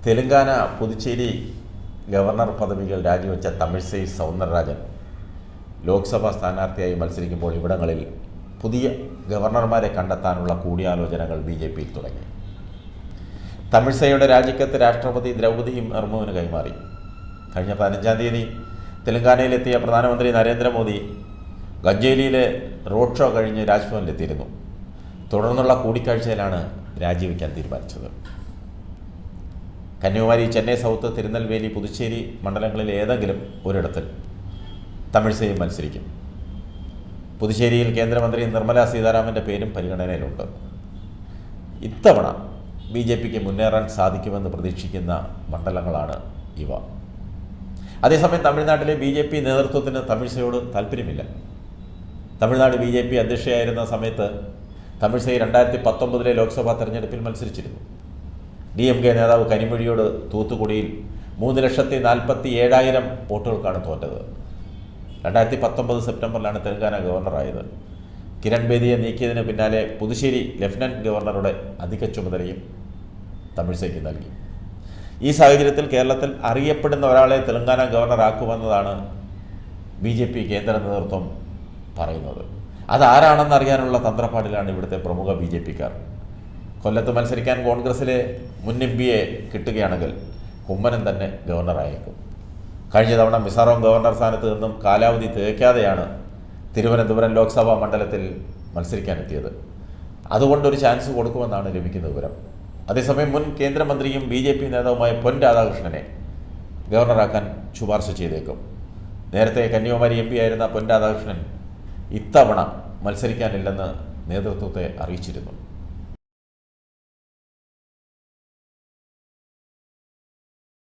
Telangana Puducherry governor പദവികൾ രാജിവെച്ച തമിഴ്സൈ സൗന്ദരരാജൻ ലോക്സഭാ സ്ഥാനാർത്ഥിയായി മത്സരിക്കുമ്പോൾ ഇവിടങ്ങളിൽ പുതിയ ഗവർണർമാരെ കണ്ടെത്താനുള്ള കൂടിയാലോചനകൾ BJPയിൽ തുടങ്ങി. തമിഴ്സൈയുടെ രാജിക്കത്ത് രാഷ്ട്രപതി ദ്രൗപദി മുർമുവിന് കൈമാറി. കഴിഞ്ഞ 15-ാം തീയതി തെലങ്കാനയിലെത്തിയ പ്രധാനമന്ത്രി നരേന്ദ്രമോദി ഗഞ്ചേലിയിലെ റോഡ് ഷോ കഴിഞ്ഞ് രാജ്ഭവനിലെത്തിയിരുന്നു. തുടർന്നുള്ള കൂടിക്കാഴ്ചയിലാണ് രാജിവെക്കാൻ തീരുമാനിച്ചത്. കന്യാകുമാരി, ചെന്നൈ സൗത്ത്, തിരുനെൽവേലി, പുതുച്ചേരി മണ്ഡലങ്ങളിൽ ഏതെങ്കിലും ഒരിടത്തിൽ തമിഴ്സൈ മത്സരിക്കും. പുതുച്ചേരിയിൽ കേന്ദ്രമന്ത്രി നിർമ്മല സീതാരാമൻ്റെ പേരും പരിഗണനയിലുണ്ട്. ഇത്തവണ BJPക്ക് മുന്നേറാൻ സാധിക്കുമെന്ന് പ്രതീക്ഷിക്കുന്ന മണ്ഡലങ്ങളാണ് ഇവ. അതേസമയം തമിഴ്നാട്ടിലെ BJP നേതൃത്വത്തിന് തമിഴ്സൈയോട് താല്പര്യമില്ല. തമിഴ്നാട് BJP അധ്യക്ഷയായിരുന്ന സമയത്ത് തമിഴ്സൈ 2019 ലോക്സഭാ തെരഞ്ഞെടുപ്പിൽ മത്സരിച്ചിരുന്നു. DMK നേതാവ് കനിമൊഴിയോട് തൂത്തുക്കുടിയിൽ 3,47,000 വോട്ടുകൾക്കാണ് തോറ്റത്. 2019 സെപ്റ്റംബറിലാണ് തെലങ്കാന ഗവർണറായത്. കിരൺ ബേദിയെ നീക്കിയതിന് പിന്നാലെ പുതുശ്ശേരി ലഫ്റ്റനന്റ് ഗവർണറുടെ അധിക ചുമതലയും തമിഴ്സൈക്ക് നൽകി. ഈ സാഹചര്യത്തിൽ കേരളത്തിൽ അറിയപ്പെടുന്ന ഒരാളെ തെലങ്കാന ഗവർണറാക്കുമെന്നതാണ് BJP കേന്ദ്ര നേതൃത്വം പറയുന്നത്. അതാരാണെന്നറിയാനുള്ള തന്ത്രപ്പാടിലാണ് ഇവിടുത്തെ പ്രമുഖ BJPക്കാർ. കൊല്ലത്ത് മത്സരിക്കാൻ കോൺഗ്രസിലെ മുൻ MP-യെ കിട്ടുകയാണെങ്കിൽ കുമ്മനം തന്നെ ഗവർണറായേക്കും. കഴിഞ്ഞ തവണ മിസോറാം ഗവർണർ സ്ഥാനത്ത് നിന്നും കാലാവധി തികയ്ക്കാതെയാണ് തിരുവനന്തപുരം ലോക്സഭാ മണ്ഡലത്തിൽ മത്സരിക്കാനെത്തിയത്. അതുകൊണ്ടൊരു ചാൻസ് കൊടുക്കുമെന്നാണ് ലഭിക്കുന്ന വിവരം. അതേസമയം മുൻ കേന്ദ്രമന്ത്രിയും BJP നേതാവുമായ പൊൻ രാധാകൃഷ്ണനെ ഗവർണറാക്കാൻ ശുപാർശ ചെയ്തേക്കും. നേരത്തെ കന്യാകുമാരി MP ആയിരുന്ന പൊൻ രാധാകൃഷ്ണൻ ഇത്തവണ മത്സരിക്കാനില്ലെന്ന് നേതൃത്വത്തെ അറിയിച്ചിരുന്നു.